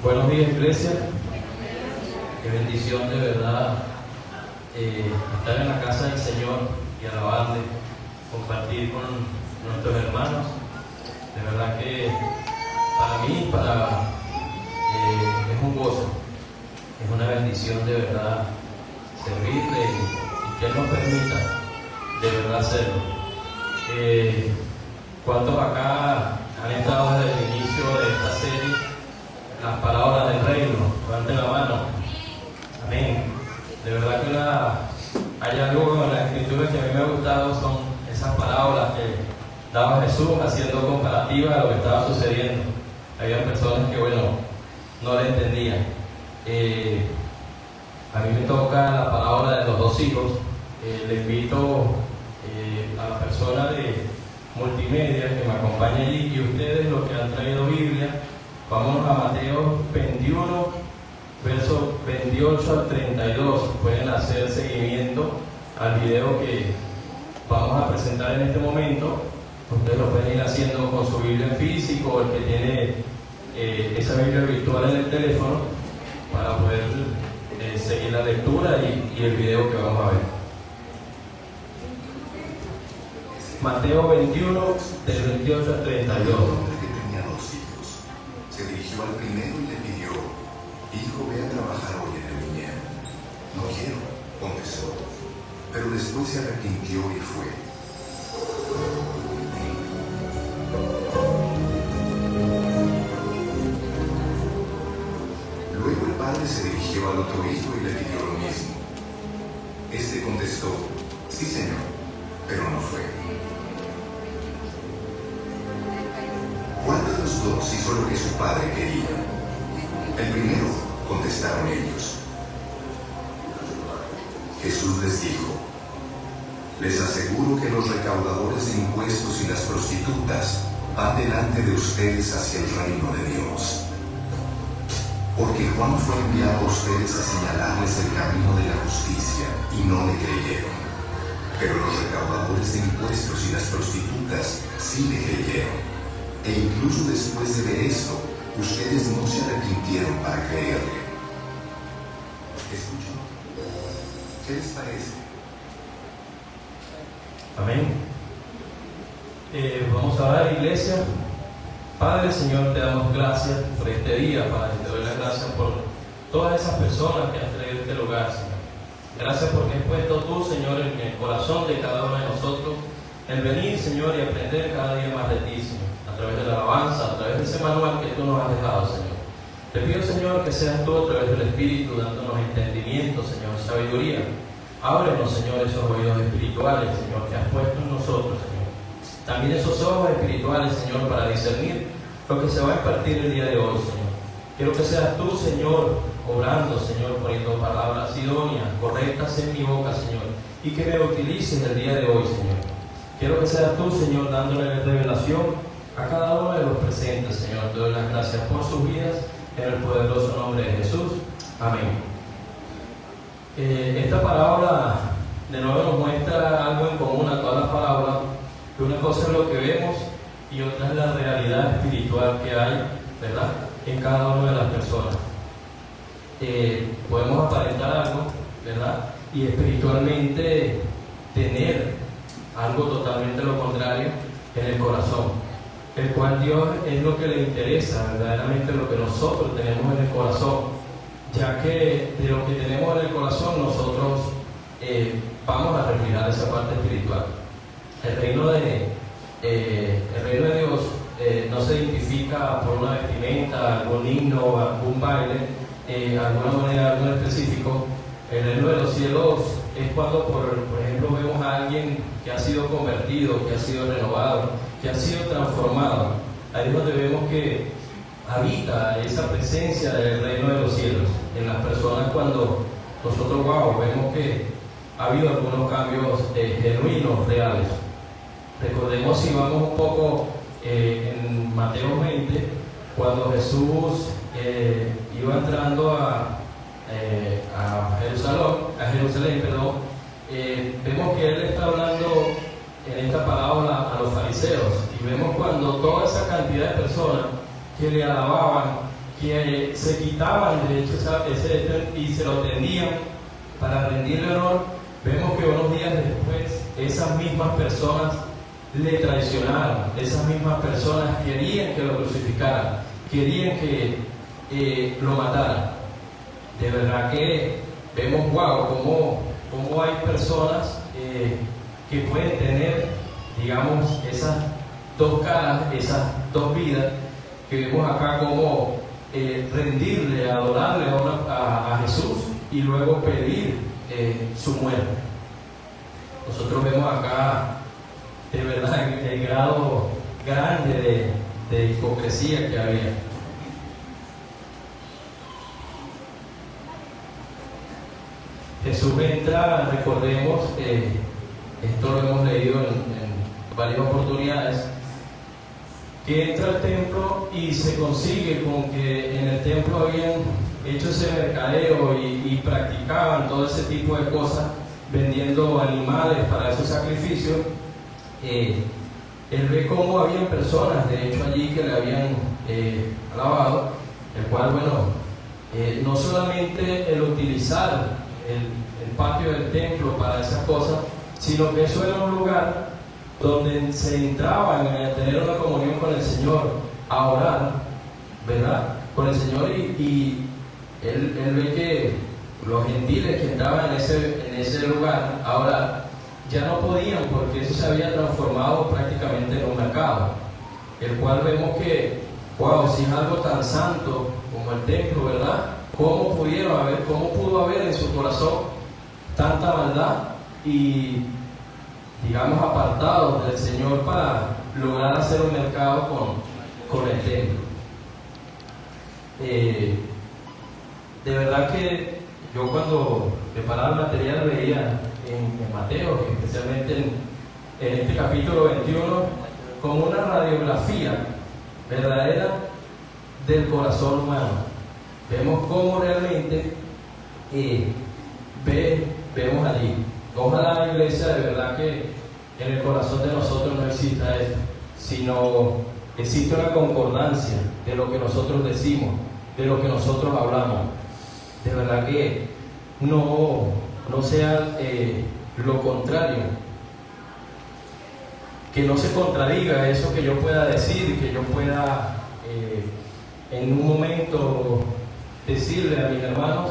Buenos días, iglesia. Qué bendición de verdad estar en la casa del Señor y alabarle, compartir con nuestros hermanos. De verdad que para mí es un gozo, es una bendición de verdad servirle y que Él nos permita de verdad hacerlo. ¿Cuántos acá han estado desde el inicio de esta serie? Las palabras del reino, levanten la mano. Amén. De verdad que hay algo en la escritura que a mí me ha gustado, son esas parábolas que daba Jesús haciendo comparativas a lo que estaba sucediendo. Había personas que, no le entendían. A mí me toca la parábola de los dos hijos. Le invito a la persona de multimedia que me acompañe allí y ustedes, los que han traído Biblia, vámonos a Mateo 21, versos 28 al 32. Pueden hacer seguimiento al video que vamos a presentar en este momento. Ustedes lo pueden ir haciendo con su Biblia en físico o el que tiene esa Biblia virtual en el teléfono para poder seguir la lectura y el video que vamos a ver. Mateo 21, del 28 al 32. Se dirigió al primero y le pidió: hijo, ve a trabajar hoy en el viñedo. No quiero, contestó, pero después se arrepintió y fue. Luego el padre se dirigió al otro hijo y le pidió lo mismo. Este contestó: sí, señor, pero no fue. ¿Cuál de los dos hizo lo que su padre quería? El primero, contestaron ellos. Jesús les dijo: les aseguro que los recaudadores de impuestos y las prostitutas van delante de ustedes hacia el reino de Dios. Porque Juan fue enviado a ustedes a señalarles el camino de la justicia y no le creyeron. Pero los recaudadores de impuestos y las prostitutas sí le creyeron. E incluso después de ver esto, ustedes no se arrepintieron para creerle. ¿Escuchan? ¿Qué les parece? Amén. Vamos a orar, iglesia. Padre, Señor, te damos gracias por este día. Padre, te doy las gracias por todas esas personas que has traído a este lugar, Señor. Gracias porque has puesto tú, Señor, en el corazón de cada uno de nosotros el venir, Señor, y aprender cada día más de ti, Señor, a través de la alabanza, a través de ese manual que tú nos has dejado, Señor. Te pido, Señor, que seas tú a través del Espíritu dándonos entendimiento, Señor, sabiduría. Ábrenos, Señor, esos oídos espirituales, Señor, que has puesto en nosotros, Señor. También esos ojos espirituales, Señor, para discernir lo que se va a impartir el día de hoy, Señor. Quiero que seas tú, Señor, obrando, Señor, poniendo palabras idóneas, correctas en mi boca, Señor, y que me utilices el día de hoy, Señor. Quiero que seas tú, Señor, dándole revelación a cada uno de los presentes, Señor. Te doy las gracias por sus vidas, en el poderoso nombre de Jesús. Amén. Esta parábola de nuevo nos muestra algo en común a todas las parábolas, que una cosa es lo que vemos y otra es la realidad espiritual que hay, ¿verdad?, en cada una de las personas. Podemos aparentar algo, ¿verdad?, y espiritualmente tener algo totalmente lo contrario en el corazón, el cual Dios es lo que le interesa, verdaderamente lo que nosotros tenemos en el corazón, ya que de lo que tenemos en el corazón nosotros vamos a reflejar esa parte espiritual. El reino de Dios no se identifica por una vestimenta, algún himno, algún baile, alguna manera, algo específico. El reino de los cielos es cuando, por ejemplo, vemos a alguien que ha sido convertido, que ha sido renovado, que ha sido transformado. Ahí es donde vemos que habita esa presencia del reino de los cielos en las personas, cuando nosotros vemos que ha habido algunos cambios genuinos, reales. Recordemos, si vamos un poco en Mateo 20, cuando Jesús iba entrando a Jerusalén, vemos que Él está hablando en esta parábola a los fariseos, y vemos cuando toda esa cantidad de personas que le alababan, que se quitaban de hecho ese y se lo tendían para rendirle honor, vemos que unos días después esas mismas personas le traicionaron, esas mismas personas querían que lo crucificaran, querían que lo mataran. De verdad que vemos, wow, cómo hay personas que pueden tener, digamos, esas dos caras, esas dos vidas, que vemos acá como rendirle, adorarle a Jesús y luego pedir su muerte. Nosotros vemos acá de verdad el grado grande de hipocresía que había. Jesús entra, recordemos, esto lo hemos leído en varias oportunidades, que entra al templo y se consigue con que en el templo habían hecho ese mercadeo y practicaban todo ese tipo de cosas, vendiendo animales para esos sacrificios. Él ve cómo habían personas, de hecho, allí que le habían alabado, el cual, bueno, no solamente el utilizar el patio del templo para esas cosas, sino que eso era un lugar donde se entraban a tener una comunión con el Señor, a orar, ¿verdad?, con el Señor, y él ve que los gentiles que entraban en ese lugar a orar ya no podían, porque eso se había transformado prácticamente en un mercado, el cual vemos que, wow, si es algo tan santo como el templo, ¿verdad?, ¿cómo pudo haber en su corazón tanta maldad y, digamos, apartados del Señor para lograr hacer un mercado con el templo? De verdad que yo cuando preparaba el material veía en Mateo, especialmente en este capítulo 21, como una radiografía verdadera del corazón humano. Vemos cómo realmente vemos allí. Ojalá la iglesia, de verdad que en el corazón de nosotros no exista esto, sino existe una concordancia de lo que nosotros decimos, de lo que nosotros hablamos. De verdad que no sea lo contrario, que no se contradiga eso que yo pueda decir, que yo pueda en un momento decirle a mis hermanos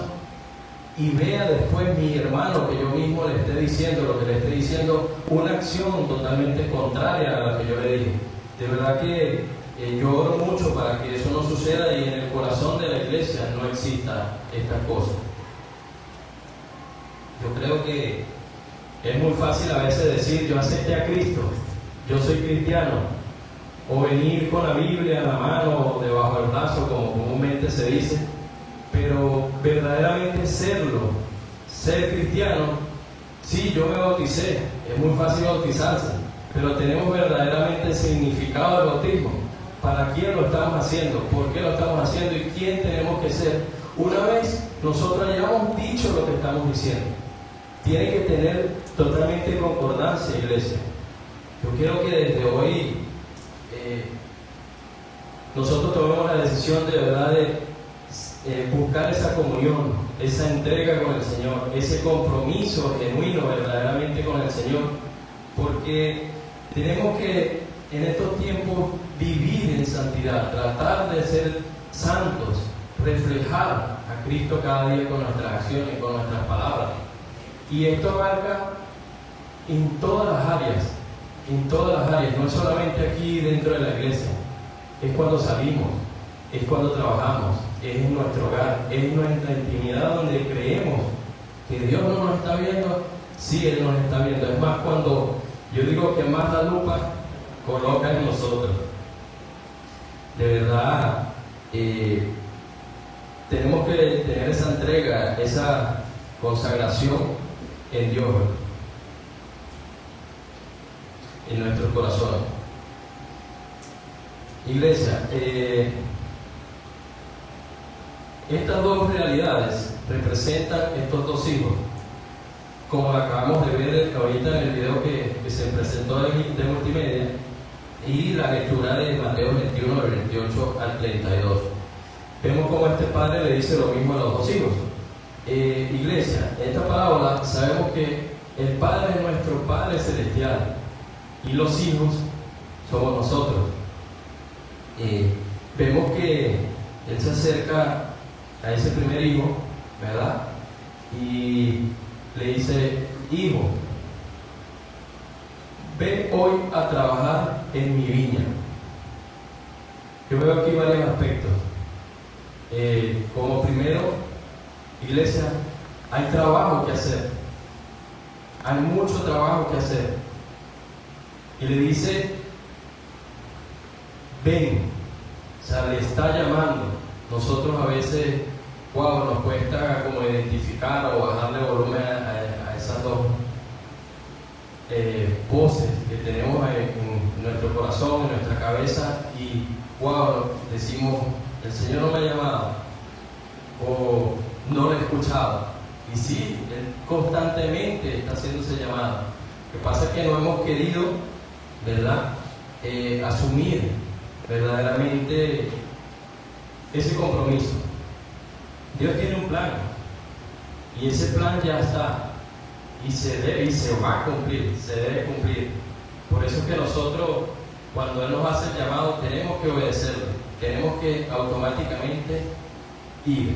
y vea después mi hermano que yo mismo le esté diciendo lo que le esté diciendo, una acción totalmente contraria a la que yo le dije. De verdad que yo oro mucho para que eso no suceda y en el corazón de la iglesia no exista estas cosas. Yo creo que es muy fácil a veces decir yo acepté a Cristo, yo soy cristiano, o venir con la Biblia en la mano o debajo del brazo como comúnmente se dice, pero verdaderamente ser cristiano, sí, yo me bauticé, es muy fácil bautizarse, pero tenemos verdaderamente el significado del bautismo. ¿Para quién lo estamos haciendo? ¿Por qué lo estamos haciendo? ¿Y quién tenemos que ser? Una vez nosotros hayamos dicho lo que estamos diciendo, tiene que tener totalmente concordancia, iglesia. Yo quiero que desde hoy nosotros tomemos la decisión de verdad de buscar esa comunión, esa entrega con el Señor, ese compromiso genuino verdaderamente con el Señor, porque tenemos que en estos tiempos vivir en santidad, tratar de ser santos, reflejar a Cristo cada día con nuestras acciones, con nuestras palabras. Y esto abarca en todas las áreas, no solamente aquí dentro de la iglesia, es cuando salimos, es cuando trabajamos, es en nuestro hogar, es en nuestra intimidad donde creemos que Dios no nos está viendo. Sí, Él nos está viendo. Es más, cuando yo digo que más la lupa coloca en nosotros. De verdad, tenemos que tener esa entrega, esa consagración en Dios, en nuestros corazones. Iglesia, estas dos realidades representan estos dos hijos, como lo acabamos de ver ahorita en el video que se presentó de multimedia, y la lectura de Mateo 21, del 28 al 32. vemos como este padre le dice lo mismo a los dos hijos. Iglesia, en esta parábola sabemos que el Padre es nuestro Padre Celestial y los hijos somos nosotros. Vemos que Él se acerca a ese primer hijo, ¿verdad? Y le dice: hijo, ve hoy a trabajar en mi viña. Yo veo aquí varios aspectos. Como primero, iglesia, hay trabajo que hacer. Hay mucho trabajo que hacer. Y le dice: ven. O sea, le está llamando. Nosotros a veces, nos cuesta como identificar o bajarle volumen a esas dos voces que tenemos en nuestro corazón, en nuestra cabeza, y decimos: el Señor no me ha llamado, o no lo he escuchado. Y sí, Él constantemente está haciendo ese llamado. Lo que pasa es que no hemos querido, ¿verdad?, asumir verdaderamente ese compromiso. Dios tiene un plan, y ese plan ya está, y se va a cumplir, se debe cumplir. Por eso es que nosotros, cuando Él nos hace el llamado, tenemos que obedecerlo, tenemos que automáticamente ir.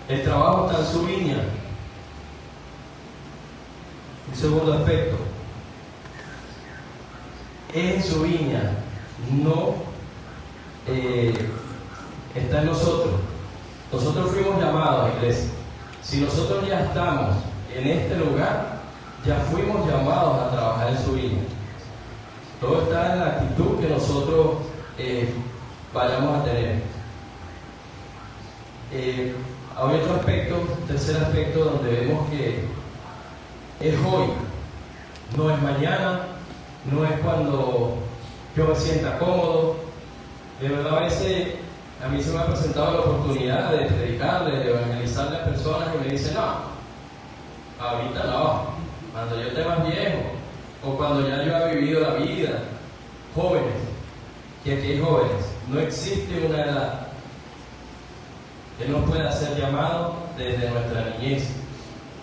El trabajo está en su viña. El segundo aspecto, en su viña, no está en nosotros. Nosotros fuimos llamados, iglesia. Si nosotros ya estamos en este lugar, ya fuimos llamados a trabajar en su viña. Todo está en la actitud que nosotros vayamos a tener. Hay otro aspecto, tercer aspecto, donde vemos que es hoy, no es mañana, no es cuando yo me sienta cómodo. De verdad, a veces a mí se me ha presentado la oportunidad de predicarle, de evangelizar a las personas, y me dicen: no, ahorita no, cuando yo esté más viejo, o cuando ya yo he vivido la vida. Jóvenes, que aquí hay jóvenes, no existe una edad. Él nos puede hacer llamado desde nuestra niñez,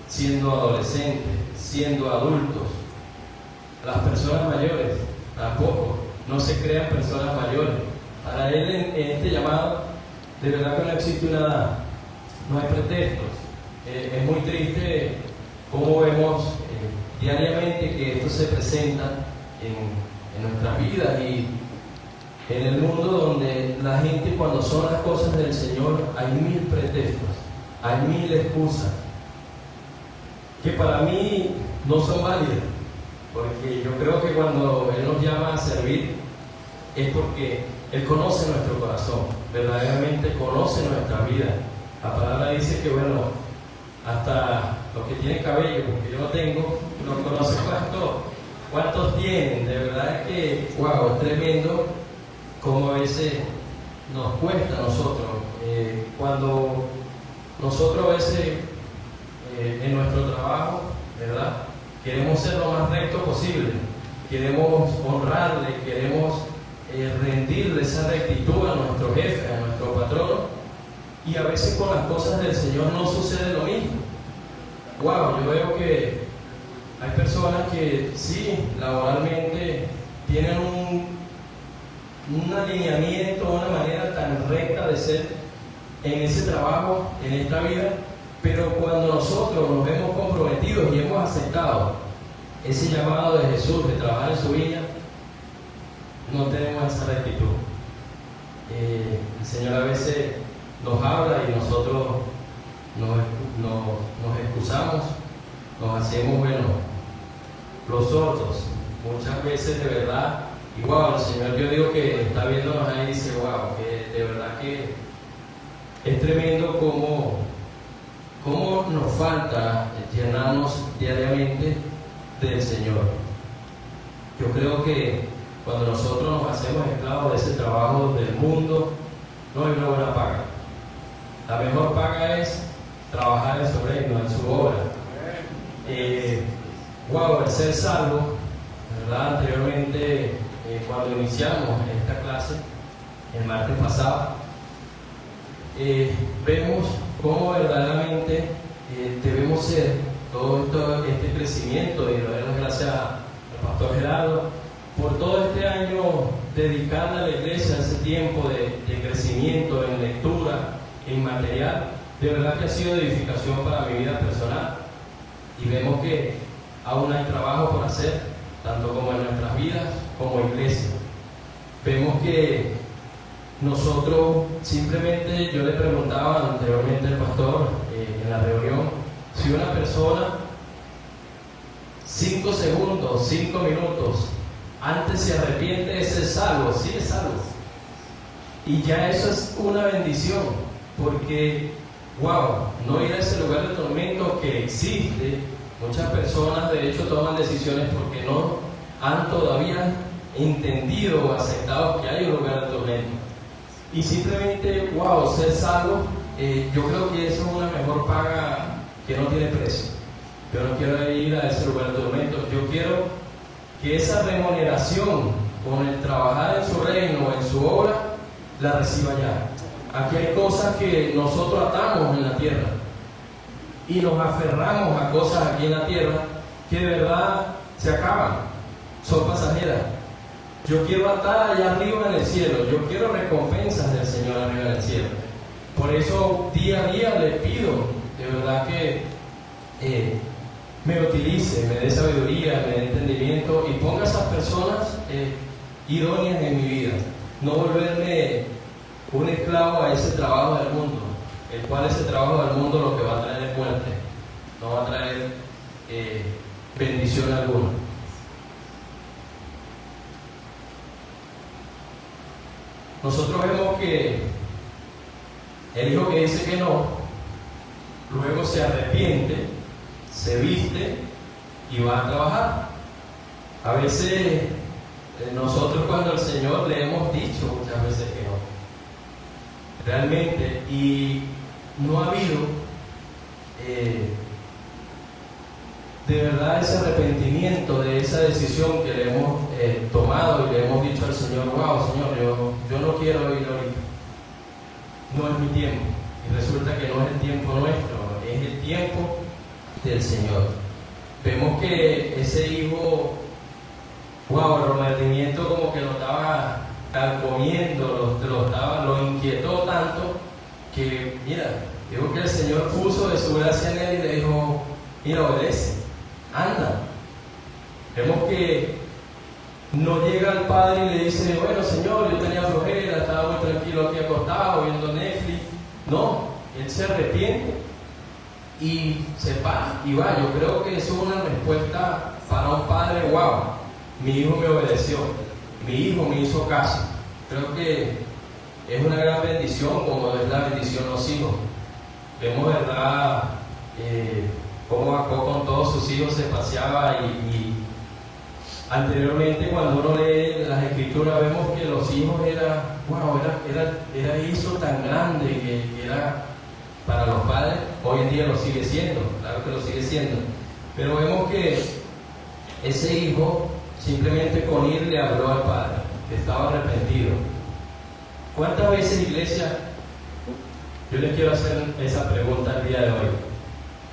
siendo adolescentes, siendo adultos. Las personas mayores tampoco, no se crean personas mayores. Para Él, en este llamado, de verdad que no existe una edad, no hay pretextos. Es muy triste cómo vemos diariamente que esto se presenta en nuestras vidas y en el mundo, donde la gente, cuando son las cosas del Señor, hay mil pretextos, hay mil excusas, que para mí no son válidas, porque yo creo que cuando Él nos llama a servir, es porque Él conoce nuestro corazón, verdaderamente conoce nuestra vida. La palabra dice que, hasta los que tienen cabello, porque yo no tengo, no conoce cuántos tienen. De verdad es que, es tremendo como a veces nos cuesta a nosotros. Cuando nosotros a veces en nuestro trabajo, ¿verdad?, queremos ser lo más recto posible, queremos honrarle, queremos rendirle esa rectitud a nuestro jefe, a nuestro patrono, y a veces con las cosas del Señor no sucede lo mismo. Yo veo que hay personas que sí, laboralmente tienen un alineamiento, una manera tan recta de ser en ese trabajo, en esta vida, pero cuando nosotros nos vemos comprometidos y hemos aceptado ese llamado de Jesús de trabajar en su viña, no tenemos esa rectitud. El Señor a veces nos habla y nosotros nos excusamos, nos hacemos, los sordos. Muchas veces, de verdad, y el Señor, yo digo que está viéndonos ahí y dice: que de verdad que es tremendo cómo nos falta llenarnos diariamente del Señor. Yo creo que cuando nosotros nos hacemos esclavos de ese trabajo del mundo, no hay una buena paga. La mejor paga es trabajar en su reino, en su obra. El ser salvo, ¿verdad? Anteriormente, cuando iniciamos esta clase, el martes pasado, vemos cómo verdaderamente debemos ser todo este crecimiento, y le doy las gracias al pastor Gerardo por todo este año dedicarle a la iglesia ese tiempo de crecimiento en lectura, en material. De verdad que ha sido de edificación para mi vida personal, y vemos que aún hay trabajo por hacer, tanto como en nuestras vidas como iglesia. Vemos que nosotros simplemente, yo le preguntaba anteriormente al pastor en la reunión, si una persona 5 segundos, 5 minutos antes se arrepiente, ¿es salvo? Sí, es salvo. Y ya eso es una bendición, porque wow, no ir a ese lugar de tormento que existe. Muchas personas de hecho toman decisiones porque no han todavía entendido o aceptado que hay un lugar de tormento. Y simplemente, wow, ser salvo, yo creo que eso es una mejor paga que no tiene precio. Yo no quiero ir a ese lugar de tormento. Yo quiero que esa remuneración con el trabajar en su reino, en su obra, la reciba ya. Aquí hay cosas que nosotros atamos en la tierra y nos aferramos a cosas aquí en la tierra que de verdad se acaban, son pasajeras. Yo quiero atar allá arriba en el cielo, yo quiero recompensas del Señor arriba en el cielo. Por eso día a día le pido de verdad que me utilice, me dé sabiduría, me dé entendimiento y ponga a esas personas idóneas en mi vida. No volverme un esclavo a ese trabajo del mundo, el cual ese trabajo del mundo lo que va a traer es muerte, no va a traer bendición alguna. Nosotros vemos que el hijo que dice que no, luego se arrepiente, se viste y va a trabajar. A veces nosotros cuando al Señor le hemos dicho muchas veces que no, realmente, y no ha habido de verdad ese arrepentimiento de esa decisión que le hemos tomado y le hemos dicho al Señor, wow, Señor, yo no quiero ir ahorita, no es mi tiempo. Y resulta que no es el tiempo nuestro, es el tiempo del Señor. Vemos que ese hijo, wow, el remordimiento como que lo estaba carcomiendo, lo inquietó tanto que, mira, digo que el Señor puso de su gracia en él y le dijo, mira, obedece, anda. Vemos que no llega al padre y le dice, bueno, Señor, yo tenía flojera, estaba muy tranquilo aquí acostado viendo Netflix. No, él se arrepiente y se para y va. Yo creo que eso es una respuesta para un padre. Wow, mi hijo me obedeció, mi hijo me hizo caso. Creo que es una gran bendición, como es la bendición los hijos. Vemos, verdad, cómo Jacob con todos sus hijos se paseaba y anteriormente cuando uno lee las escrituras vemos que los hijos era eso tan grande que era para los padres. Hoy en día lo sigue siendo, claro que lo sigue siendo, pero vemos que ese hijo simplemente con ir le habló al padre que estaba arrepentido. ¿Cuántas veces, iglesia, yo les quiero hacer esa pregunta el día de hoy,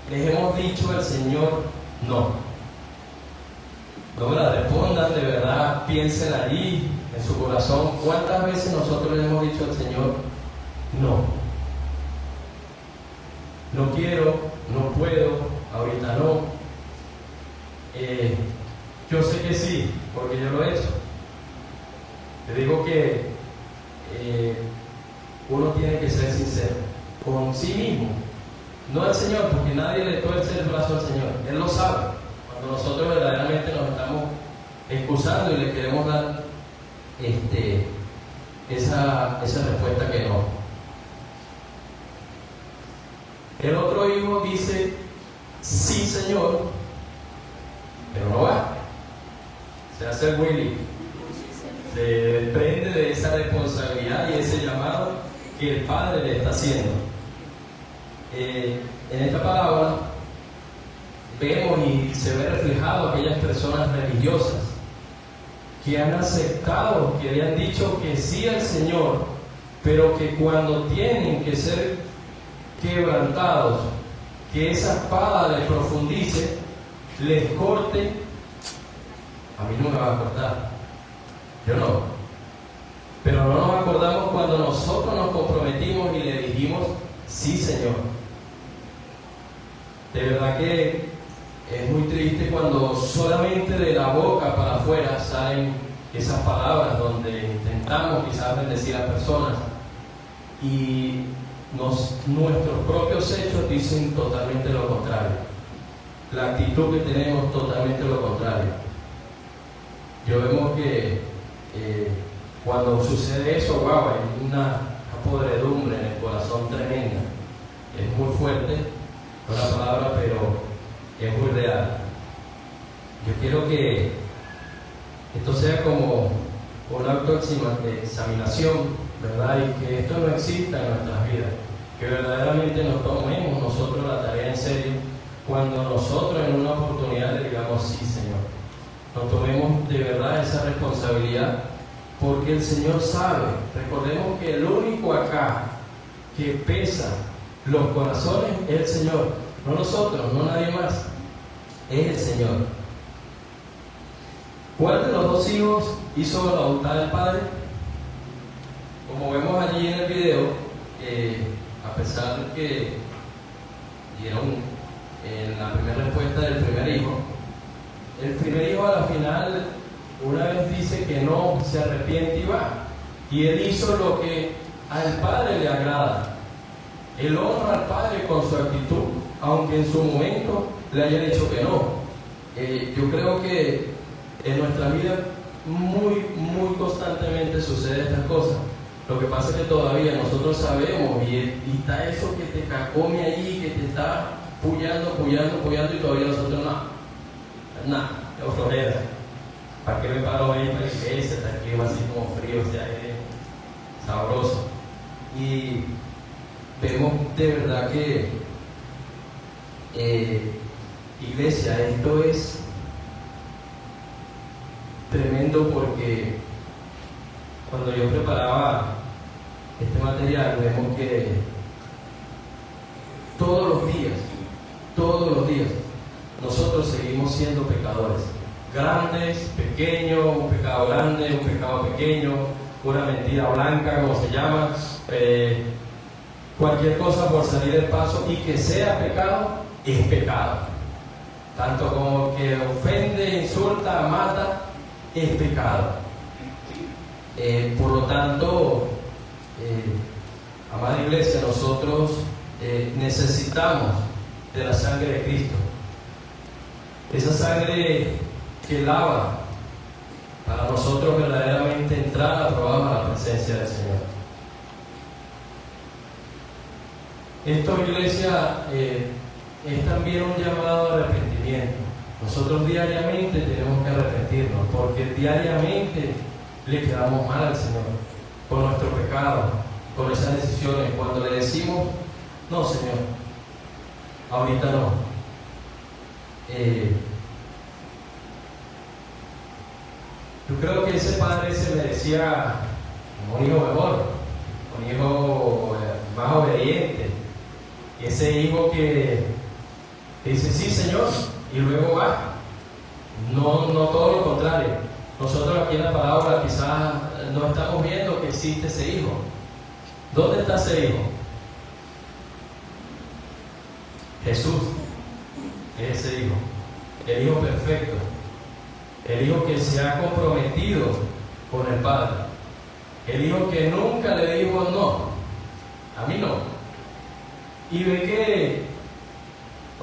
les hemos dicho al Señor no? No me la respondan, de verdad, piensen allí en su corazón. ¿Cuántas veces nosotros le hemos dicho al Señor no? No quiero, no puedo, ahorita no. Yo sé que sí, porque yo lo he hecho. Te digo que uno tiene que ser sincero con sí mismo, no al Señor, porque nadie le tuerce el brazo al Señor, Él lo sabe. Cuando nosotros verdaderamente nos estamos excusando y le queremos dar esa respuesta que no. El otro hijo dice, sí, Señor, pero no va. Se hace el Willy. Se desprende de esa responsabilidad y ese llamado que el Padre le está haciendo. En esta palabra vemos y se ve reflejado aquellas personas religiosas que han aceptado, que le han dicho que sí al Señor, pero que cuando tienen que ser quebrantados, que esa espada les profundice, les corte. A mí no me va a cortar, yo no. Pero no nos acordamos cuando nosotros nos comprometimos y le dijimos, sí, Señor. De verdad que es muy triste cuando solamente de la boca para afuera salen esas palabras donde intentamos quizás bendecir a personas y nuestros propios hechos dicen totalmente lo contrario. La actitud que tenemos totalmente lo contrario. Yo vemos que cuando sucede eso, wow, hay una podredumbre en el corazón tremenda. Es muy fuerte, no es la palabra, pero es muy real. Yo quiero que esto sea como un acto de examinación, ¿verdad? Y que esto no exista en nuestras vidas. Que verdaderamente nos tomemos nosotros la tarea en serio cuando nosotros en una oportunidad le digamos sí, Señor. Nos tomemos de verdad esa responsabilidad porque el Señor sabe. Recordemos que el único acá que pesa los corazones es el Señor, no nosotros, no nadie más, es el Señor. ¿Cuál de los dos hijos hizo la voluntad del Padre? Como vemos allí en el video, a pesar de que dieron la primera respuesta del primer hijo, el primer hijo a la final una vez dice que no se arrepiente y va, y él hizo lo que al Padre le agrada. Él honra al Padre con su actitud, aunque en su momento le haya dicho que no. Yo creo que en nuestra vida muy constantemente sucede estas cosas. Lo que pasa es que todavía nosotros sabemos y está eso que te carcome allí, que te está pullando y todavía nosotros nada, es florera. ¿Para qué me paro ahí para la iglesia? Está aquí así como frío, o sea, es sabroso. Y vemos de verdad que iglesia, esto es tremendo porque cuando yo preparaba este material vemos que todos los días nosotros seguimos siendo pecadores, grandes, pequeños, un pecado grande, un pecado pequeño, una mentira blanca, como se llama, cualquier cosa por salir del paso y que sea pecado, es pecado. Tanto como que ofende, insulta, mata, es pecado. Por lo tanto, amada iglesia, nosotros necesitamos de la sangre de Cristo. Esa sangre que lava para nosotros verdaderamente entrar aprobados a la presencia del Señor. Esto, iglesia, es también un llamado a arrepentimiento. Nosotros diariamente tenemos que arrepentirnos porque diariamente le quedamos mal al Señor con nuestro pecado, con esas decisiones. Cuando le decimos, no, Señor, ahorita no. Yo creo que ese padre se merecía un hijo mejor, un hijo más obediente. Ese hijo que dice, sí, Señor, y luego va. No todo lo contrario. Nosotros aquí en la palabra quizás no estamos viendo que existe ese hijo. ¿Dónde está ese hijo? Jesús es ese hijo, el hijo perfecto, el hijo que se ha comprometido con el Padre, el hijo que nunca le dijo no, a mí no. Y ve que,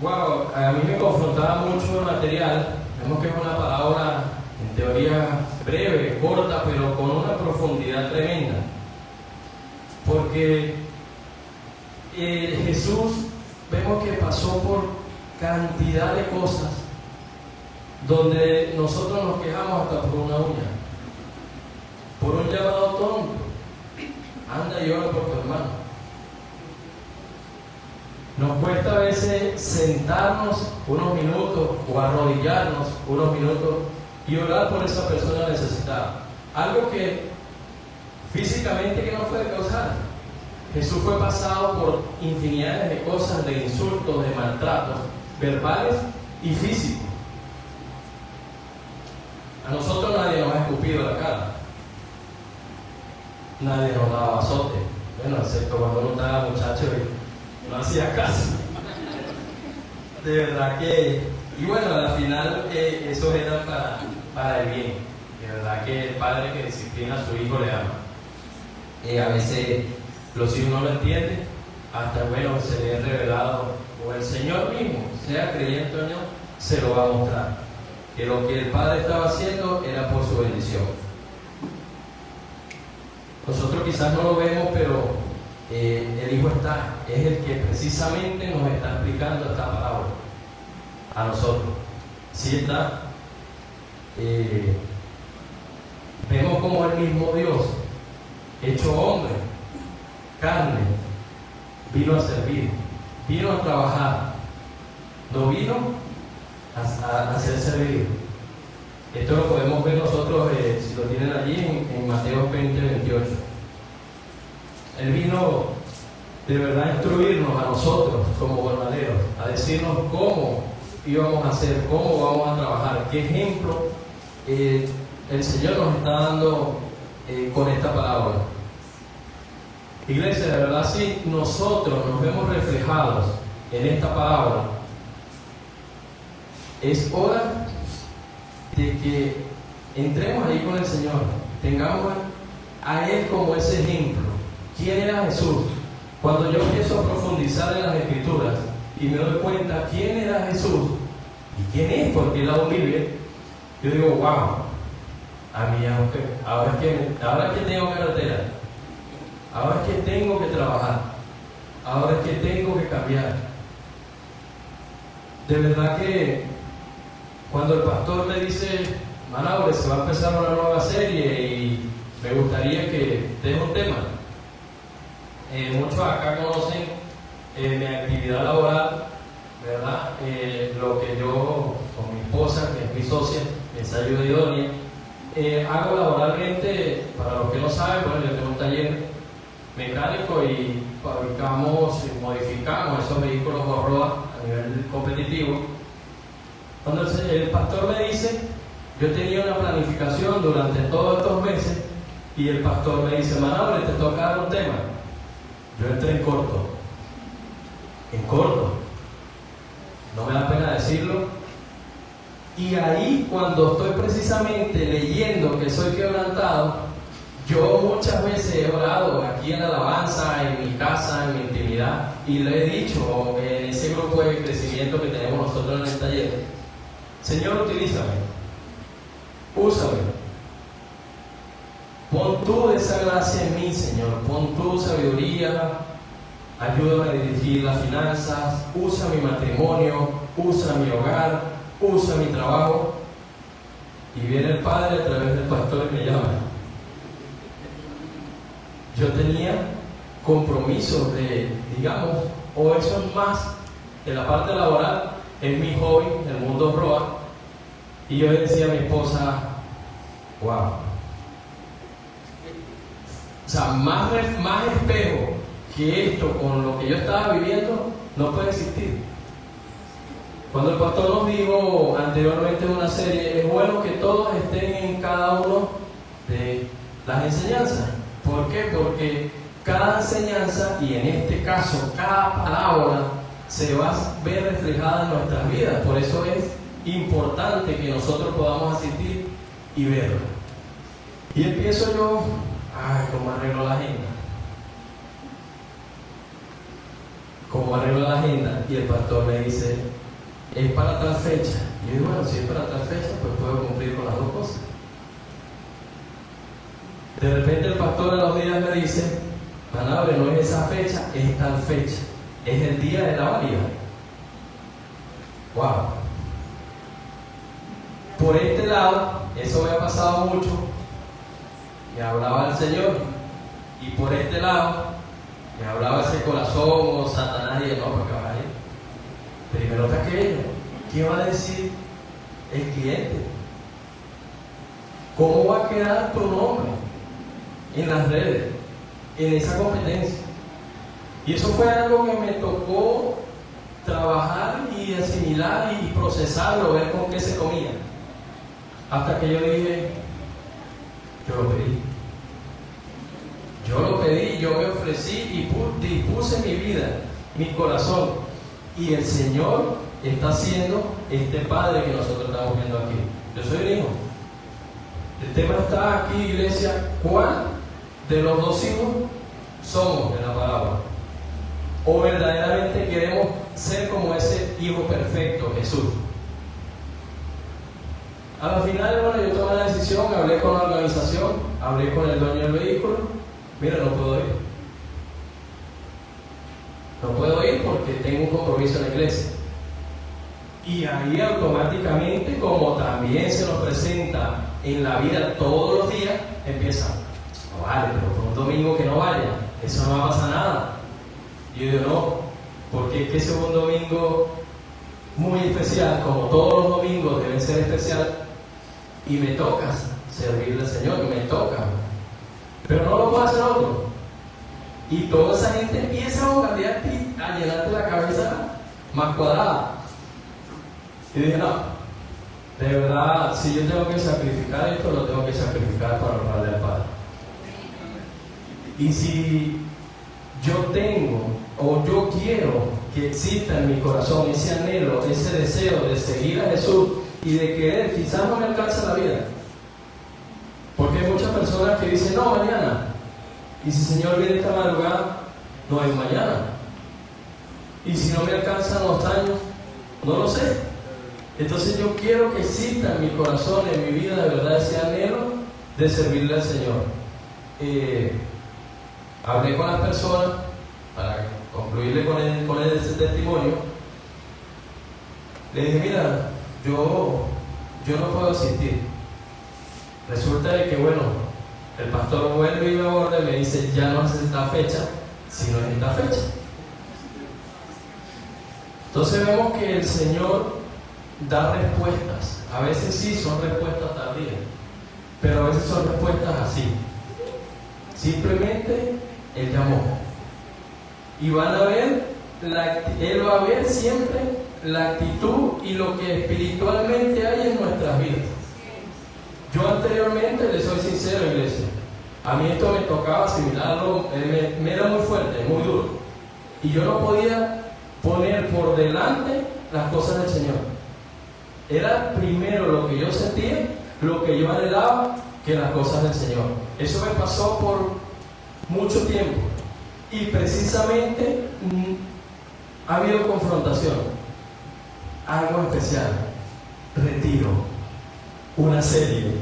wow, a mí me confrontaba mucho el material. Vemos que es una palabra en teoría breve, corta, pero con una profundidad tremenda. Porque Jesús, vemos que pasó por cantidad de cosas donde nosotros nos quejamos hasta por una uña, por un llamado tonto. Anda y ora por tu hermano. Nos cuesta a veces sentarnos unos minutos o arrodillarnos unos minutos y orar por esa persona necesitada. Algo que Físicamente, ¿qué nos puede causar? Jesús fue pasado por infinidades de cosas, de insultos, de maltratos, verbales y físicos. A nosotros nadie nos ha escupido la cara. Nadie nos daba azote. Bueno, excepto cuando uno estaba muchacho y no hacía caso. De verdad que... Y bueno, al final eso era para el bien. De verdad que el padre que disciplina a su hijo le ama. A veces los hijos no lo entienden, hasta bueno, se le ha revelado, o el Señor mismo, sea creyente o no, se lo va a mostrar. Que lo que el padre estaba haciendo era por su bendición. Nosotros quizás no lo vemos, pero el Hijo es el que precisamente nos está explicando esta parábola a nosotros. Sí está. Vemos como el mismo Dios, hecho hombre, carne, vino a servir, vino a trabajar, no vino a ser servido. Esto lo podemos ver nosotros, si lo tienen allí, en Mateo 20:28. Él vino de verdad a instruirnos a nosotros como jornaleros, a decirnos cómo íbamos a hacer, cómo vamos a trabajar, qué ejemplo el Señor nos está dando con esta palabra. Iglesia, de verdad, si nosotros nos vemos reflejados en esta palabra, es hora de que entremos ahí con el Señor, tengamos a Él como ese ejemplo. ¿Quién era Jesús? Cuando yo empiezo a profundizar en las Escrituras y me doy cuenta quién era Jesús y quién es, porque Él aún vive, yo digo, wow, a mí ahora es que tengo carretera, ahora es que tengo que trabajar, ahora es que tengo que cambiar. De verdad que cuando el pastor me dice, Manaure, se va a empezar una nueva serie y me gustaría que des un tema. Muchos acá conocen mi actividad laboral, ¿verdad? Lo que yo, con mi esposa, que es mi socia, esa ayuda idónea, hago laboralmente, para los que no saben, bueno, yo tengo un taller mecánico y fabricamos y modificamos esos vehículos Borroa a nivel competitivo. Cuando el pastor me dice, yo tenía una planificación durante todos estos meses y el pastor me dice, Manaure, te toca dar un tema. Yo entré en corto, no me da pena decirlo. Y ahí, cuando estoy precisamente leyendo que soy quebrantado, yo muchas veces he orado aquí en la alabanza, en mi casa, en mi intimidad, y le he dicho en ese grupo de crecimiento que tenemos nosotros en el taller, Señor, utilízame, úsame. Pon tú esa gracia en mí, Señor. Pon tu sabiduría. Ayúdame a dirigir las finanzas. Usa mi matrimonio. Usa mi hogar. Usa mi trabajo. Y viene el Padre a través del pastor y me llama. Yo tenía compromisos de, digamos, o eso es más de la parte laboral, es mi hobby, el mundo Roa. Y yo decía a mi esposa, wow. O sea, más espejo que esto con lo que yo estaba viviendo no puede existir. Cuando el pastor nos dijo anteriormente en una serie, es bueno que todos estén en cada uno de las enseñanzas. ¿Por qué? Porque cada enseñanza, y en este caso cada palabra, se va a ver reflejada en nuestras vidas. Por eso es importante que nosotros podamos asistir y verlo. Y empiezo yo, ¿cómo arreglo la agenda? ¿Cómo arreglo la agenda? Y el pastor me dice, es para tal fecha. Y yo digo, bueno, si es para tal fecha, pues puedo cumplir con las dos cosas. De repente el pastor a los días me dice, Manaure, no es esa fecha, es tal fecha. Es el día de la válida. Wow. Por este lado, eso me ha pasado mucho. Me hablaba el Señor. Y por este lado, me hablaba ese corazón o Satanás y yo, no, porque vaya. Primero que aquello, ¿qué va a decir el cliente? ¿Cómo va a quedar tu nombre en las redes, en esa competencia. Y eso fue algo que me tocó trabajar y asimilar y procesarlo, ver con qué se comía. Hasta que yo dije, yo lo pedí, yo me ofrecí y puse mi vida, mi corazón. Y el Señor está haciendo este Padre que nosotros estamos viendo aquí. Yo soy un hijo. El tema está aquí, iglesia, ¿cuál de los dos hijos somos de la palabra? ¿O verdaderamente queremos ser como ese hijo perfecto, Jesús? A la final, bueno, yo tomé la decisión, hablé con la organización, hablé con el dueño del vehículo. Mira, no puedo ir. No puedo ir porque tengo un compromiso en la iglesia. Y ahí automáticamente, como también se nos presenta en la vida todos los días, empieza, no vale, pero por un domingo que no vaya, eso no va a pasar nada. Y yo digo, no, porque es que ese es un domingo muy especial, como todos los domingos deben ser especial, y me toca servirle al Señor, me toca. Pero no lo puedo hacer otro. Y toda esa gente empieza a bombardearte y a llenarte la cabeza más cuadrada. Y dije, no, de verdad, si yo tengo que sacrificar esto, lo tengo que sacrificar para honrarle al Padre. Y si yo tengo o yo quiero que exista en mi corazón ese anhelo, ese deseo de seguir a Jesús y de querer, quizás no me alcanza la vida. Porque hay muchas personas que dicen, no, mañana. Y si el Señor viene esta madrugada, no hay mañana. Y si no me alcanzan los años, no lo sé. Entonces yo quiero que exista en mi corazón, en mi vida, de verdad, ese anhelo de servirle al Señor. Hablé con las personas para concluirle con ese testimonio. Le dije, mira, yo no puedo asistir. Resulta de que, bueno, el pastor vuelve y me aborda y me dice, ya no es esta fecha, sino es esta fecha. Entonces vemos que el Señor da respuestas. A veces sí son respuestas tardías, pero a veces son respuestas así. Simplemente Él llamó. Y van a ver, Él va a ver siempre la actitud y lo que espiritualmente hay en nuestras vidas. Yo anteriormente, le soy sincero, iglesia, a mí esto me tocaba asimilarlo, me era muy fuerte, muy duro. Y yo no podía poner por delante las cosas del Señor. Era primero lo que yo sentía, lo que yo anhelaba, que las cosas del Señor. Eso me pasó por mucho tiempo. Y precisamente ha habido confrontación. Algo especial. Retiro. Una serie.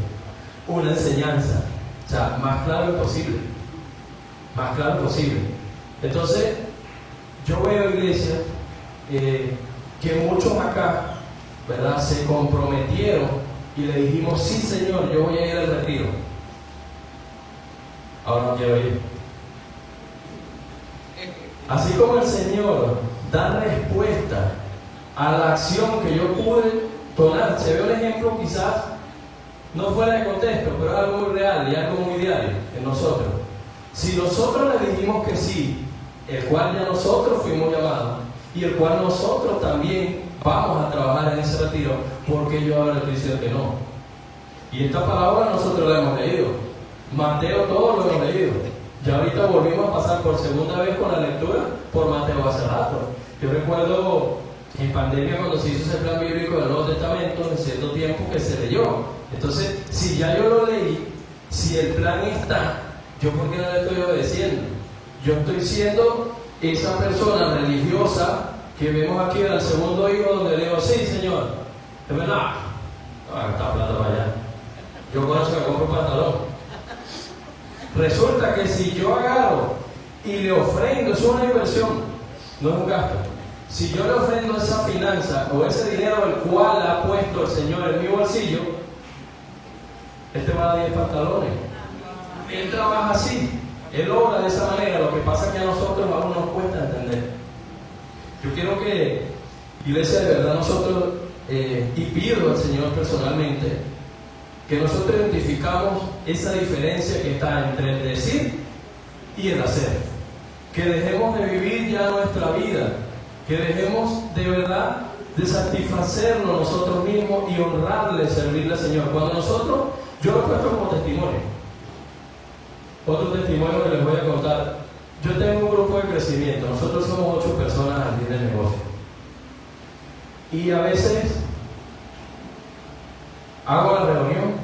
Una enseñanza. O sea, más claro imposible. Más claro imposible. Entonces, yo veo, iglesia, que muchos acá, ¿verdad?, se comprometieron y le dijimos, sí, Señor, yo voy a ir al retiro. Ahora no quiero ir. Así como el Señor da respuesta a la acción que yo pude tomar. Se ve un ejemplo, quizás no fuera de contexto, pero es algo muy real y algo muy diario en nosotros. Si nosotros le dijimos que sí, el cual ya nosotros fuimos llamados y el cual nosotros también vamos a trabajar en ese retiro, porque yo ahora estoy diciendo que no. Y esta palabra nosotros la hemos leído. Mateo todos lo hemos leído. Ya ahorita volvimos a pasar por segunda vez con la lectura por Mateo hace rato. Yo recuerdo en pandemia cuando se hizo ese plan bíblico del Nuevo Testamento, en cierto tiempo que se leyó. Entonces, si ya yo lo leí, si el plan está, ¿yo por qué no le estoy obedeciendo? Yo estoy siendo esa persona religiosa que vemos aquí en el segundo hijo, donde le digo, sí, Señor, es verdad, no, está plata para allá. Yo con eso me compro un pantalón. Resulta que si yo agarro y le ofrendo, eso es una inversión, no es un gasto. Si yo le ofrendo esa finanza o ese dinero el cual ha puesto el Señor en mi bolsillo, Él te va a dar 10 pantalones. Él trabaja así, Él obra de esa manera. Lo que pasa es que a nosotros aún nos cuesta entender. Yo quiero que, iglesia, de verdad nosotros, y pido al Señor personalmente, que nosotros identificamos esa diferencia que está entre el decir y el hacer. Que dejemos de vivir ya nuestra vida, que dejemos de verdad de satisfacernos nosotros mismos y honrarle, servirle al Señor. Cuando nosotros, yo lo he puesto como testimonio. Otro testimonio que les voy a contar. Yo tengo un grupo de crecimiento, nosotros somos 8 personas aquí en el negocio. Y a veces hago la reunión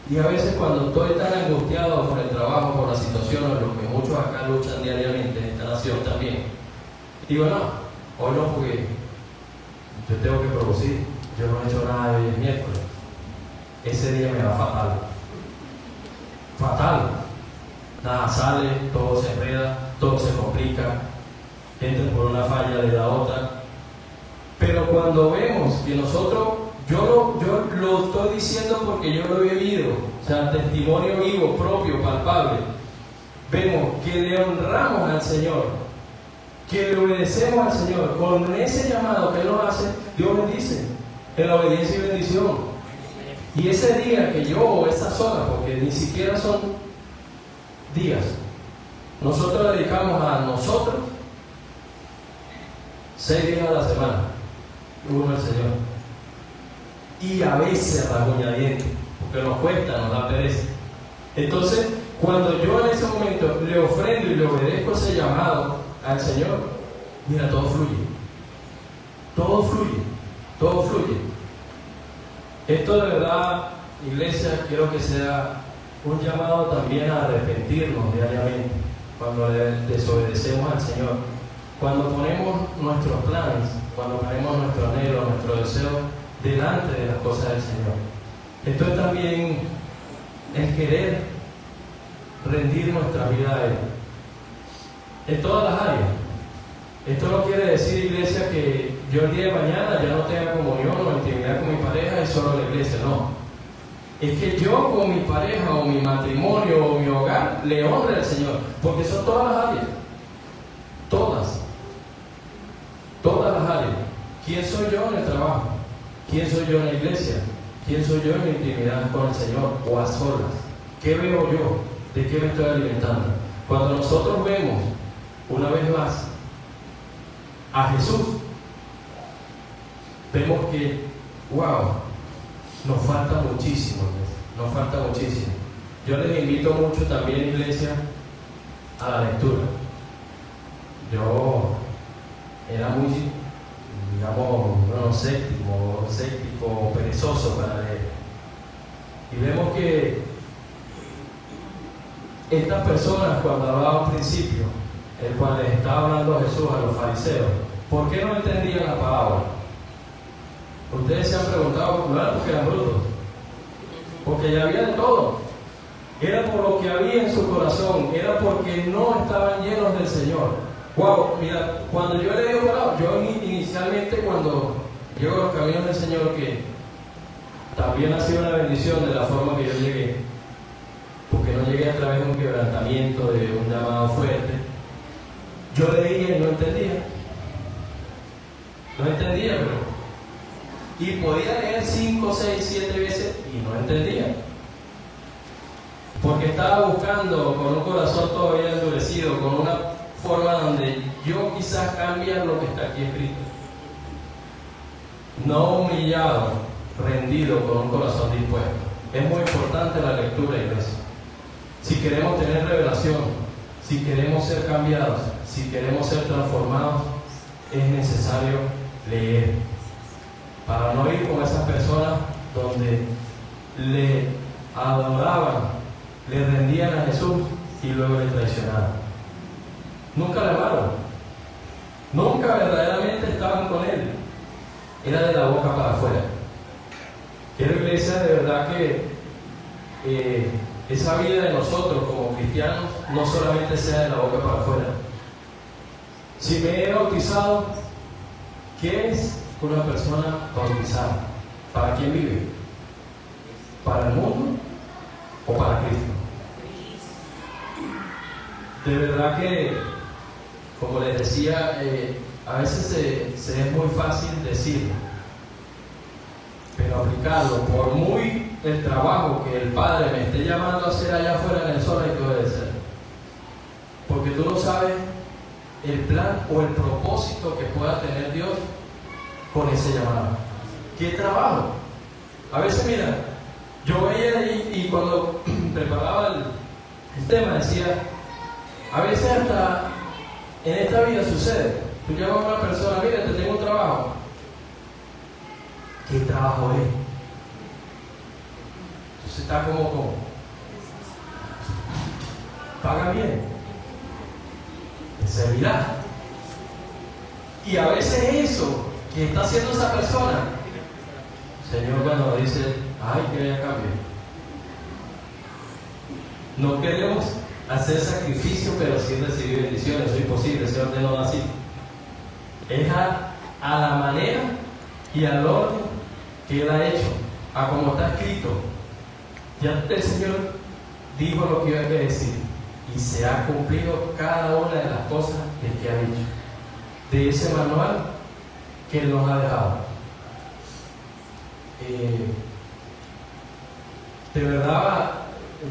y a veces cuando estoy tan angustiado por el trabajo, por la situación, en lo que muchos acá luchan diariamente en esta nación también, digo, no, hoy no, porque yo tengo que producir, yo no he hecho nada hoy es miércoles, ese día me va fatal, fatal, nada sale, todo se enreda, todo se complica, entra por una falla de la otra. Pero cuando vemos que nosotros, yo lo estoy diciendo porque yo lo he vivido, o sea, testimonio vivo, propio, palpable, vemos que le honramos al Señor, que le obedecemos al Señor, con ese llamado que Él nos hace, Dios bendice, en la obediencia y bendición. Y ese día que yo, esas horas, porque ni siquiera son días, nosotros dedicamos a nosotros 6 días a la semana, uno al Señor. Y a veces rasguñadientes, porque nos cuesta, nos da pereza. Entonces, cuando yo en ese momento le ofrendo y le obedezco ese llamado al Señor, mira, todo fluye. Todo fluye, todo fluye. Esto de verdad, iglesia, quiero que sea un llamado también a arrepentirnos diariamente cuando le desobedecemos al Señor, cuando ponemos nuestros planes, cuando ponemos nuestro anhelo, nuestro deseo delante de las cosas del Señor. Esto es también el querer rendir nuestra vida a Él en todas las áreas. Esto no quiere decir, iglesia, que yo el día de mañana ya no tenga comunión o intimidad con mi pareja y solo la iglesia, no. Es que yo con mi pareja o mi matrimonio o mi hogar le honre al Señor, porque son todas las áreas, todas las áreas. ¿Quién soy yo en el trabajo? ¿Quién soy yo en la iglesia? ¿Quién soy yo en mi intimidad con el Señor o a solas? ¿Qué veo yo? ¿De qué me estoy alimentando? Cuando nosotros vemos, una vez más, a Jesús, vemos que, wow, nos falta muchísimo, nos falta muchísimo. Yo les invito mucho también, iglesia, a la lectura. Yo era muy, digamos, séptico, perezoso para leer. Y vemos que estas personas, cuando hablaba al principio, el cual les estaba hablando a Jesús, a los fariseos, ¿por qué no entendían la palabra? Ustedes se han preguntado, no era porque eran brutos, porque ya había de todo. Era por lo que había en su corazón, era porque no estaban llenos del Señor. Wow, mira, cuando yo he leído palabra, yo inicialmente cuando llego a los caminos del Señor, que también ha sido una bendición de la forma que yo llegué, porque no llegué a través de un quebrantamiento, de un llamado fuerte. Yo leía y no entendía, pero y podía leer 5, 6, 7 veces y no entendía, porque estaba buscando con un corazón todavía endurecido, con una forma donde yo quizás cambiar lo que está aquí escrito, no humillado, rendido, con un corazón dispuesto. Es muy importante la lectura, iglesia. Si queremos tener revelación, si queremos ser cambiados, si queremos ser transformados, es necesario leer, para no ir con esas personas donde le adoraban, le rendían a Jesús y luego le traicionaban. Nunca le amaron, nunca verdaderamente estaban con Él, era de la boca para afuera. Quiero, iglesia, de verdad que esa vida de nosotros como cristianos no solamente sea de la boca para afuera. Si me he bautizado, ¿qué es una persona bautizada? ¿Para quién vive? ¿Para el mundo o para Cristo? De verdad que, como les decía, a veces se es muy fácil decirlo, pero aplicarlo, por muy el trabajo que el Padre me esté llamando a hacer allá afuera en el sol, hay que obedecer. Porque tú no sabes el plan o el propósito que pueda tener Dios con ese llamado. ¿Qué trabajo? A veces, mira, yo veía ahí y cuando preparaba el tema decía, a veces hasta en esta vida sucede. Tú llamas a una persona, mira, te tengo un trabajo. ¿Qué trabajo es? Entonces está como paga bien, te servirá. Y a veces eso que está haciendo esa persona, Señor, bueno, dice, ay, que haya cambio. No queremos hacer sacrificio, pero sí recibir bendiciones. Eso es imposible, el Señor ordenó así. Es a la manera y al orden que Él ha hecho, a como está escrito. Ya el Señor dijo lo que iba a decir y se ha cumplido cada una de las cosas que ha dicho de ese manual que Él nos ha dejado. De verdad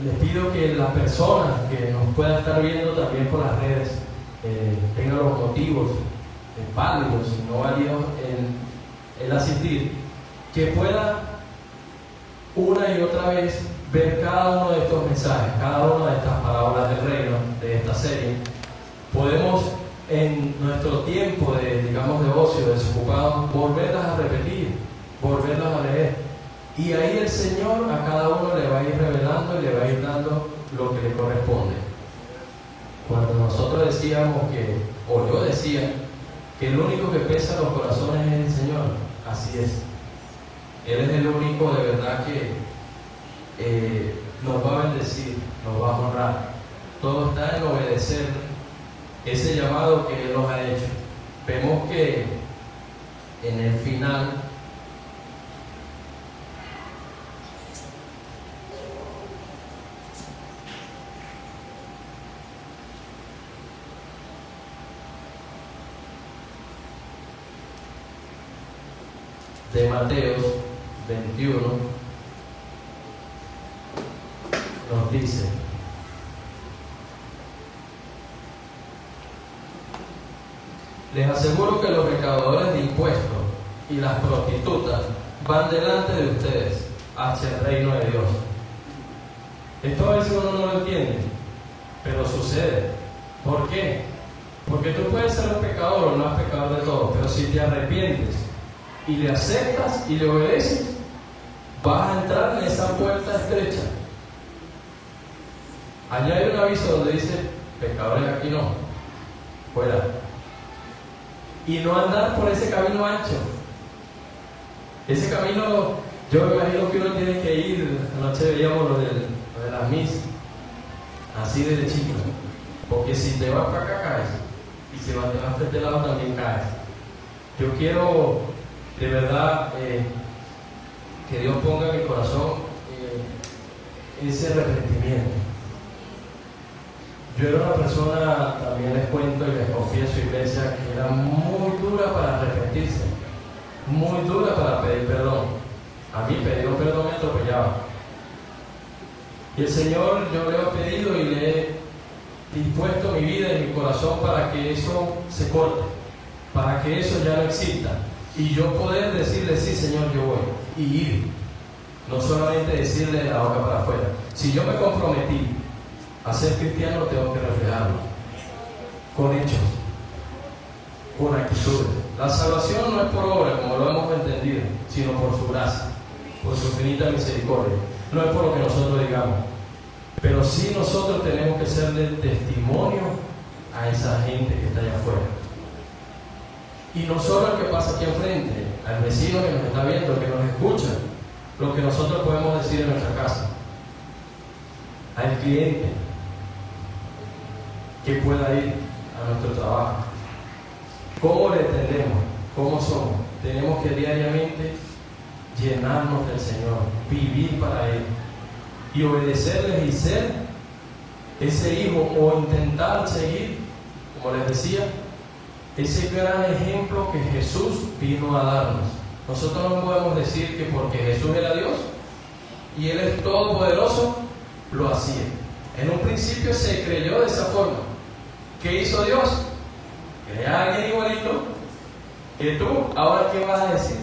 les pido que la persona que nos pueda estar viendo también por las redes tenga los motivos válidos y no válidos en el asistir, que pueda una y otra vez ver cada uno de estos mensajes, cada una de estas parábolas del reino, de esta serie. Podemos en nuestro tiempo de ocio, desocupado, volverlas a repetir, volverlas a leer. Y ahí el Señor a cada uno le va a ir revelando y le va a ir dando lo que le corresponde. Cuando nosotros decíamos o yo decía, que el único que pesa los corazones es el Señor, así es. Él es el único de verdad que nos va a bendecir, nos va a honrar. Todo está en obedecer ese llamado que Él nos ha hecho. Vemos que en el final de Mateo 21 nos dice: les aseguro que los recaudadores de impuestos y las prostitutas van delante de ustedes hacia el reino de Dios. Esto a veces uno no lo entiende, pero sucede. ¿Por qué? Porque tú puedes ser un pecador o no es pecador de todo, pero si te arrepientes y le aceptas y le obedeces, vas a entrar en esa puerta estrecha. Allá hay un aviso donde dice: pecadores aquí no, fuera. Y no andar por ese camino ancho. Ese camino, yo me imagino que uno tiene que ir. Anoche veíamos lo de las misas, así de chico, porque si te vas para acá caes, y si te vas para este lado también caes. Yo quiero de verdad que Dios ponga en mi corazón ese arrepentimiento. Yo era una persona, también les cuento y les confieso, iglesia, que era muy dura para arrepentirse, muy dura para pedir perdón. A mí pedir perdón me atropellaba. Y el Señor, yo le he pedido y le he dispuesto mi vida y mi corazón para que eso se corte, para que eso ya no exista. Y yo poder decirle: sí, Señor, yo voy, y ir. No solamente decirle de la boca para afuera. Si yo me comprometí a ser cristiano, tengo que reflejarlo con hechos, con actitudes. La salvación no es por obra, como lo hemos entendido, sino por su gracia, por su infinita misericordia. No es por lo que nosotros digamos, pero sí nosotros tenemos que serle testimonio a esa gente que está allá afuera. Y no solo el que pasa aquí enfrente, al vecino que nos está viendo, que nos escucha, lo que nosotros podemos decir en nuestra casa, al cliente que pueda ir a nuestro trabajo. ¿Cómo le atendemos? ¿Cómo somos? Tenemos que diariamente llenarnos del Señor, vivir para Él y obedecerles y ser ese hijo, o intentar seguir, como les decía, ese gran ejemplo que Jesús vino a darnos. Nosotros no podemos decir que porque Jesús era Dios, y Él es todopoderoso, lo hacía. En un principio se creyó de esa forma. ¿Qué hizo Dios? Crea a alguien igualito que tú. Ahora, ¿qué vas a decir?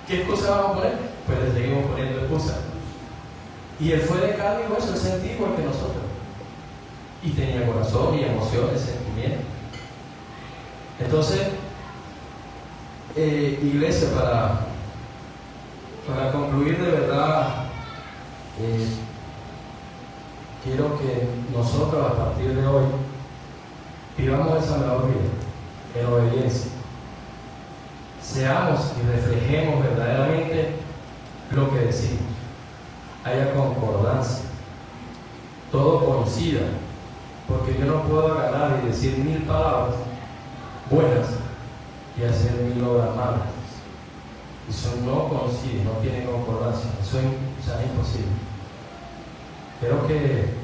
¿Qué excusa vas a poner? Pues le seguimos poniendo excusa. Y Él fue de carne y hueso, Él sentía igual que nosotros. Y tenía corazón y emociones, sentimientos. Entonces, iglesia, para concluir de verdad, quiero que nosotros a partir de hoy vivamos esa mejor vida en obediencia. Seamos y reflejemos verdaderamente lo que decimos. Haya concordancia. Todo coincida. Porque yo no puedo agarrar y decir 1000 palabras buenas y hacer 1000 obras malas. Eso no coincide, no tiene concordancia. Eso es imposible. Creo que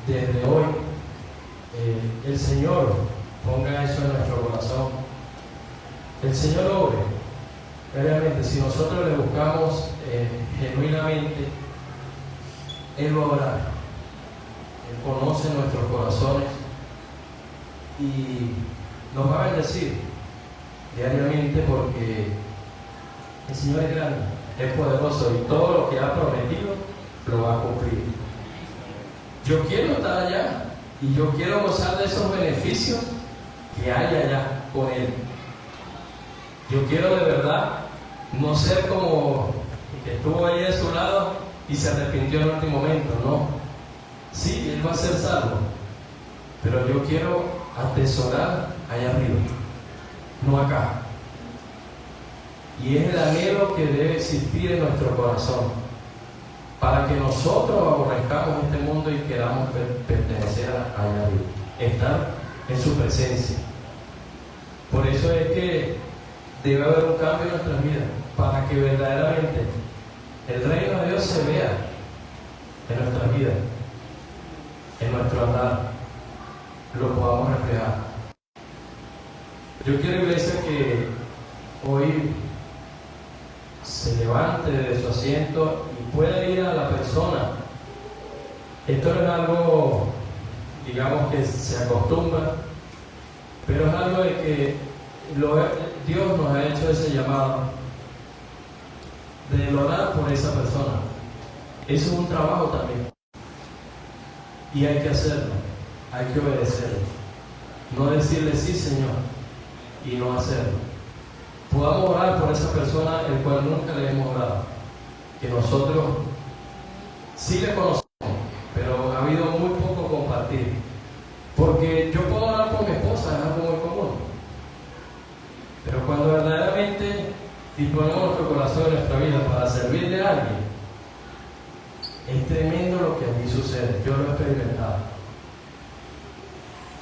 desde hoy el Señor ponga eso en nuestro corazón. El Señor obre. Realmente, si nosotros le buscamos genuinamente, Él va a orar. Él conoce nuestros corazones y nos va a bendecir diariamente, porque el Señor es grande, es poderoso y todo lo que ha prometido lo va a cumplir. Yo quiero estar allá y yo quiero gozar de esos beneficios que hay allá con Él. Yo quiero de verdad no ser como el que estuvo ahí de su lado y se arrepintió en el último momento, no. Sí, él va a ser salvo, pero yo quiero atesorar allá arriba, no acá. Y es el anhelo que debe existir en nuestro corazón, para que nosotros aborrezcamos este mundo y queramos pertenecer allá arriba, estar en su presencia. Por eso es que debe haber un cambio en nuestras vidas, para que verdaderamente el reino de Dios se vea en nuestras vidas, en nuestro andar, lo podamos reflejar. Yo quiero, iglesia, que hoy se levante de su asiento y pueda ir a la persona. Esto no es algo, digamos, que se acostumbra, pero es algo de que Dios nos ha hecho ese llamado de orar por esa persona. Eso es un trabajo también. Y hay que hacerlo, hay que obedecerlo. No decirle sí, Señor, y no hacerlo. Podamos orar por esa persona el cual nunca le hemos orado, que nosotros sí le conocemos, pero ha habido muy poco compartir. Porque yo puedo orar por mi esposa, es algo muy común, pero cuando verdaderamente disponemos nuestro corazón y nuestra vida para servirle a alguien, es tremendo lo que allí sucede. Yo lo he experimentado.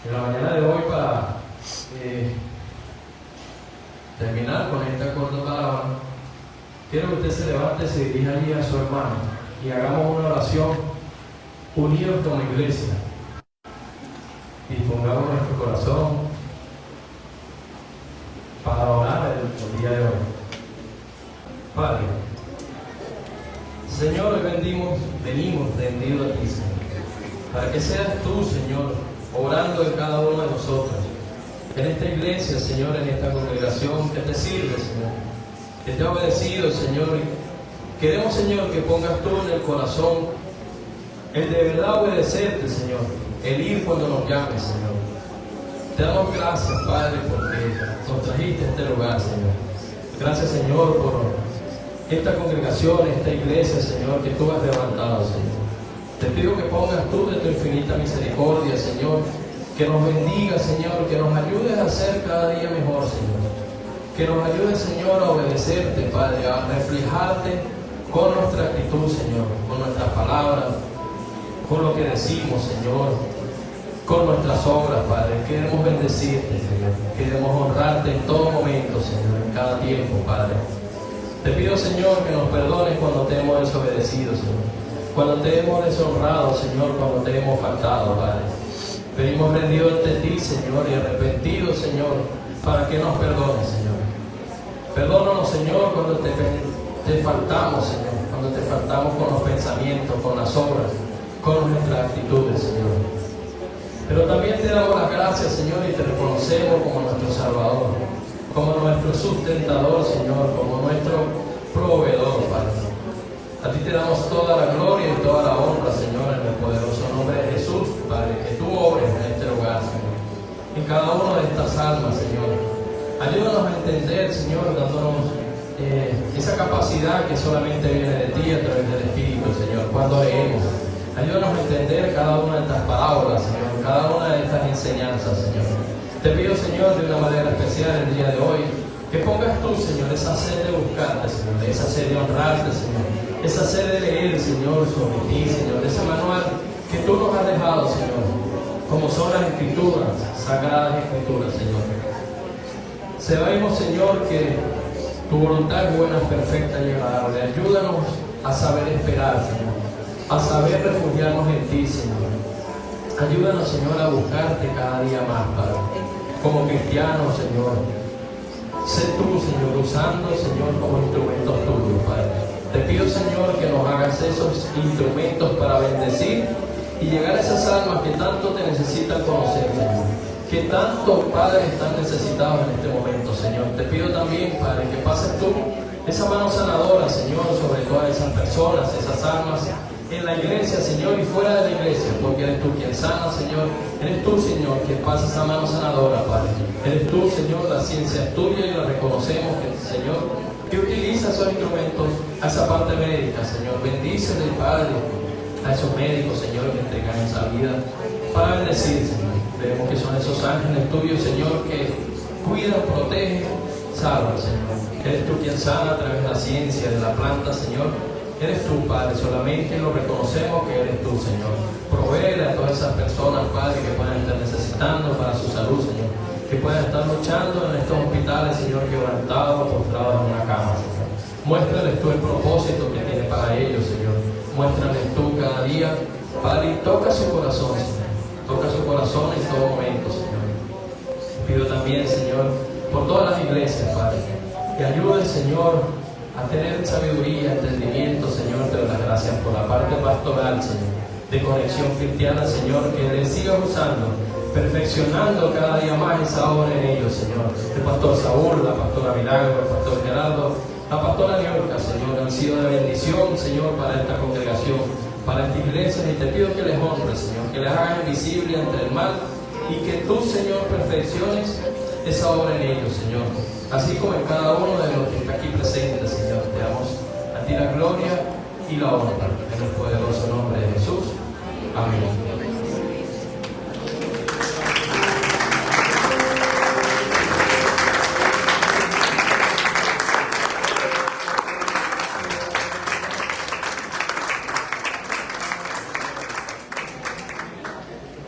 En la mañana de hoy, para terminar con esta corta palabra, quiero que usted se levante, se dirija allí a su hermano y hagamos una oración unidos como iglesia. Dispongamos nuestro corazón para orar el día de hoy. Padre, Señor, hoy venimos rendidos a ti, Señor, para que seas tú, Señor, obrando en cada uno de nosotros, en esta iglesia, Señor, en esta congregación que te sirve, Señor, que te ha obedecido, Señor. Queremos, Señor, que pongas tú en el corazón el de verdad obedecerte, Señor, el ir cuando nos llames, Señor. Te damos gracias, Padre, porque nos trajiste a este lugar, Señor. Gracias, Señor, por esta congregación, esta iglesia, Señor, que tú has levantado, Señor. Te pido que pongas tú de tu infinita misericordia, Señor, que nos bendiga, Señor, que nos ayudes a ser cada día mejor, Señor. Que nos ayudes, Señor, a obedecerte, Padre, a reflejarte con nuestra actitud, Señor, con nuestras palabras, con lo que decimos, Señor, con nuestras obras, Padre. Queremos bendecirte, Señor. Queremos honrarte en todo momento, Señor, en cada tiempo, Padre. Te pido, Señor, que nos perdones cuando te hemos desobedecido, Señor. Cuando te hemos deshonrado, Señor, cuando te hemos faltado, Padre. Venimos rendidos ante ti, Señor, y arrepentidos, Señor, para que nos perdones, Señor. Perdónanos, Señor, cuando te faltamos, Señor. cuando te faltamos con los pensamientos, con las obras, con nuestras actitudes, Señor. Pero también te damos las gracias, Señor, y te reconocemos como nuestro Salvador, como nuestro sustentador, Señor, como nuestro proveedor, Padre. A ti te damos toda la gloria y toda la honra, Señor, en el poderoso nombre de Jesús, Padre, que tú obres en este lugar, Señor, en cada una de estas almas, Señor. Ayúdanos a entender, Señor, dándonos esa capacidad que solamente viene de ti a través del Espíritu, Señor, cuando leemos. Ayúdanos a entender cada una de estas parábolas, Señor, cada una de estas enseñanzas, Señor. Te pido, Señor, de una manera especial el día de hoy, que pongas tú, Señor, esa sed de buscarte, Señor, esa sed de honrarte, Señor, esa sed de leer, Señor, sobre ti, Señor, ese manual que tú nos has dejado, Señor, como son las Escrituras, sagradas Escrituras, Señor. Sabemos, Señor, que tu voluntad es buena, perfecta y agradable. Ayúdanos a saber esperar, Señor, a saber refugiarnos en ti, Señor. Ayúdanos, Señor, a buscarte cada día más, Padre, como cristianos, Señor. Sé tú, Señor, usando, Señor, como instrumentos tuyos, Padre. Te pido, Señor, que nos hagas esos instrumentos para bendecir y llegar a esas almas que tanto te necesitan conocer, Señor, que tantos padres están necesitados en este momento, Señor. Te pido también, Padre, que pases tú esa mano sanadora, Señor, sobre todas esas personas, esas almas en la iglesia, Señor, y fuera de la iglesia, porque eres tú quien sana, Señor. Eres tú, Señor, quien pasa esa mano sanadora, Padre. Eres tú, Señor, la ciencia es tuya y la reconocemos, que, Señor, que utiliza esos instrumentos a esa parte médica, Señor. Bendícele, Padre, a esos médicos, Señor, que entregan esa vida para bendecir, Señor. Vemos que son esos ángeles tuyos, Señor, que cuidan, protegen, salvan, Señor. Eres tú quien sana a través de la ciencia, de la planta, Señor. Eres tú, Padre, solamente lo reconocemos que eres tú, Señor. Provee a todas esas personas, Padre, que puedan estar necesitando para su salud, Señor. Que puedan estar luchando en estos hospitales, Señor, quebrantados, postrados en una cama, Señor. Muéstrales tú el propósito que tienes para ellos, Señor. Muéstrales tú cada día, Padre, y toca su corazón, Señor. Toca su corazón en todo momento, Señor. Pido también, Señor, por todas las iglesias, Padre, que ayude, Señor, a tener sabiduría, entendimiento, Señor. Te doy las gracias por la parte pastoral, Señor, de Conexión Cristiana, Señor, que le sigas usando, perfeccionando cada día más esa obra en ellos, Señor. El pastor Saúl, la pastora Milagro, el pastor Gerardo, la pastora Niorca, Señor, han sido de bendición, Señor, para esta congregación, para esta iglesia, y te pido que les honres, Señor, que les hagas invisible ante el mal, y que tú, Señor, perfecciones esa obra en ellos, Señor, así como en cada uno de los que está aquí presentes, Señor. Te damos a ti la gloria y la honra, en el poderoso nombre de Jesús. Amén.